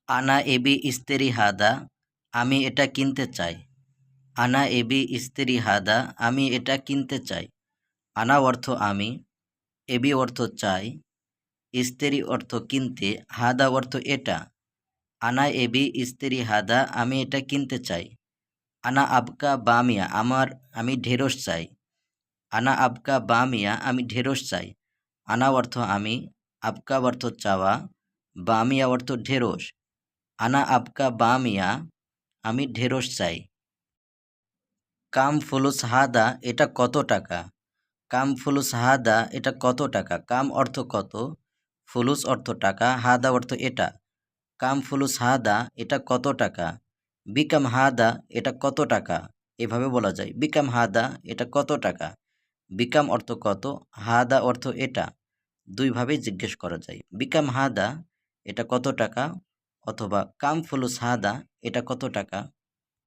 আনা এবি ইস্তেরি হাদা, আমি এটা কিনতে চাই। আনা এবি ইস্তেরি হাদা, আমি এটা কিনতে চাই। আনা অর্থ আমি, এবি অর্থ চাই, ইস্তেরি অর্থ কিনতে, হাদা অর্থ এটা। আনা এবি ইস্তেরি হাদা, আমি এটা কিনতে চাই। আনা আবকা বামিয়া, আমি ঢেঁড়স চাই। আনা আবকা বামিয়া, আমি ঢেঁড়স চাই। আনা অর্থ আমি, আবকা অর্থ চাওয়া, বামিয়া অর্থ ঢেঁড়স। আনা আবকা বামিয়া, আমি ঢেঁড়স চাই। কাম ফুলুস হাদা, এটা কত টাকা? কাম ফুলুস হাদা, এটা কত টাকা? কাম অর্থ কত, ফুলুস অর্থ টাকা, হাদা অর্থ এটা। কাম ফুলুস হাদা, এটা কত টাকা? বিকাম হাদা, এটা কত টাকা? এভাবে বলা যায়, বিকাম হাদা, এটা কত টাকা? বিকাম অর্থ কত, হাদা অর্থ এটা। দুইভাবেই জিজ্ঞেস করা যায়। বিকাম হাদা, এটা কত টাকা, অথবা কাম ফুলুস হাদা, এটা কত টাকা?